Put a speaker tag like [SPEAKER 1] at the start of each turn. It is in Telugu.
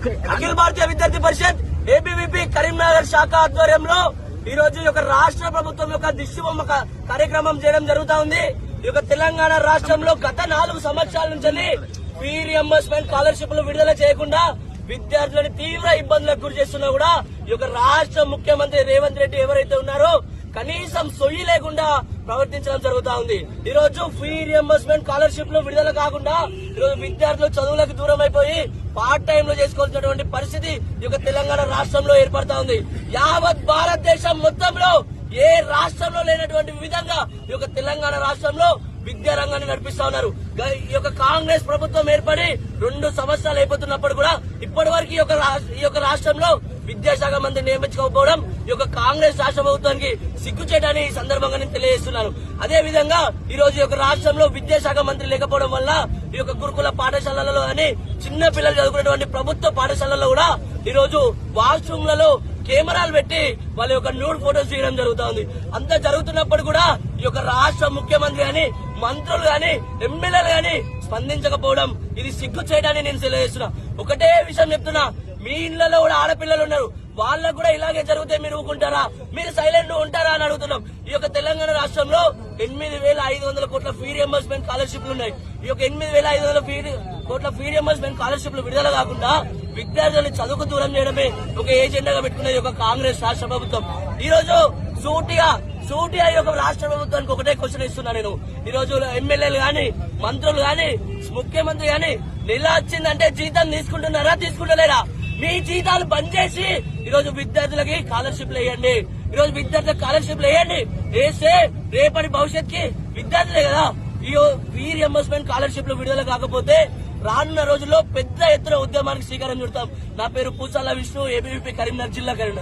[SPEAKER 1] అఖిల భారతీయ విద్యార్థి పరిషత్ ఏబీవీపీ కరీంనగర్ శాఖ ఆధ్వర్యంలో ఈ రోజు ఈ యొక్క రాష్ట్ర ప్రభుత్వం యొక్క దిష్టిబొమ్మ కార్యక్రమం చేయడం జరుగుతా ఉంది. ఈ యొక్క తెలంగాణ రాష్ట్రంలో గత 4 సంవత్సరాల నుంచి ఫీ రియంబర్స్మెంట్ స్కాలర్షిప్లు విడుదల చేయకుండా విద్యార్థులను తీవ్ర ఇబ్బందులకు గురి చేస్తున్నా కూడా ఈ యొక్క రాష్ట్ర ముఖ్యమంత్రి రేవంత్ రెడ్డి ఎవరైతే ఉన్నారో కనీసం సొయ్యి లేకుండా ప్రవర్తించడం జరుగుతా ఉంది. ఈ రోజు ఫీ రియంబర్స్మెంట్ స్కాలర్షిప్లు విడుదల కాకుండా ఈ రోజు విద్యార్థులు చదువులకు దూరం అయిపోయి పార్ట్ టైం లో చేసుకోవాల్సినటువంటి పరిస్థితి ఈ యొక్క తెలంగాణ రాష్ట్రంలో ఏర్పడతా ఉంది. యావత్ భారతదేశం మొత్తంలో ఏ రాష్ట్రంలో లేనటువంటి విధంగా ఈ యొక్క తెలంగాణ రాష్ట్రంలో విద్యా రంగాన్ని నడిపిస్తా ఉన్నారు. ఈ యొక్క కాంగ్రెస్ ప్రభుత్వం ఏర్పడి 2 సంవత్సరాలు అయిపోతున్నప్పుడు కూడా ఇప్పటి వరకు ఈ యొక్క రాష్ట్రంలో విద్యాశాఖ మంత్రి నియమించకపోవడం ఈ యొక్క కాంగ్రెస్ రాష్ట్ర ప్రభుత్వానికి సిగ్గు చేయడాన్ని ఈ సందర్భంగా నేను తెలియజేస్తున్నాను. అదే విధంగా ఈ రోజు ఈ యొక్క రాష్ట్రంలో విద్యాశాఖ మంత్రి లేకపోవడం వల్ల ఈ యొక్క గురుకుల పాఠశాలలలో అని చిన్న పిల్లలు చదువుకునేటువంటి ప్రభుత్వ పాఠశాలల్లో కూడా ఈ రోజు వాష్రూమ్లలో కెమెరాలు పెట్టి వాళ్ళ యొక్క న్యూడ్ ఫోటోస్ తీయడం జరుగుతా ఉంది. అంతా జరుగుతున్నప్పుడు కూడా ఈ యొక్క రాష్ట్ర ముఖ్యమంత్రి గాని మంత్రులు గాని ఎమ్మెల్యేలు గాని స్పందించకపోవడం ఇది సిగ్గు చేయడాన్ని నేను తెలియజేస్తున్నా. ఒకటే విషయం చెప్తున్నా, మీ ఇళ్లలో కూడా ఆడపిల్లలు ఉన్నారు, వాళ్ళకు కూడా ఇలాగే జరిగితే మీరు ఊరుకుంటారా? మీరు సైలెంట్ ఉంటారా అని అడుగుతున్నాం. ఈ యొక్క తెలంగాణ రాష్ట్రంలో 8,500 కోట్ల ఫీ రియంబర్స్మెంట్ స్కాలర్షిప్లు ఉన్నాయి. ఈ యొక్క 8,500 కోట్ల ఫీ రియంబర్స్మెంట్ స్కాలర్షిప్లు విడుదల కాకుండా విద్యార్థులను చదువుకు దూరం చేయడమే ఒక ఏజెండాగా పెట్టుకునేది ఒక కాంగ్రెస్ రాష్ట్ర ప్రభుత్వం. ఈ రోజు సూటిగా ఈ యొక్క రాష్ట్ర ప్రభుత్వానికి ఒకటే క్వశ్చన్ ఇస్తున్నా నేను. ఈ రోజు ఎమ్మెల్యేలు గాని మంత్రులు గాని ముఖ్యమంత్రి గాని నెల వచ్చిందంటే జీతం తీసుకుంటున్నారా? మీ జీతాలు బంద్ చేసి ఈ రోజు విద్యార్థులకి స్కాలర్షిప్లు వేయండి. ఈ రోజు విద్యార్థులకు స్కాలర్షిప్లు వేయండి. వేస్తే రేపటి భవిష్యత్తుకి విద్యార్థులే కదా. ఈ ఫీ రియంబర్స్మెంట్ స్కాలర్షిప్లు విడుదల కాకపోతే రానున్న రోజుల్లో పెద్ద ఎత్తున ఉద్యమానికి శ్రీకారం చుడతాం. నా పేరు పూసాల విష్ణు, ఏబీవీపీ కరీంనగర్ జిల్లా కరీంనగర్.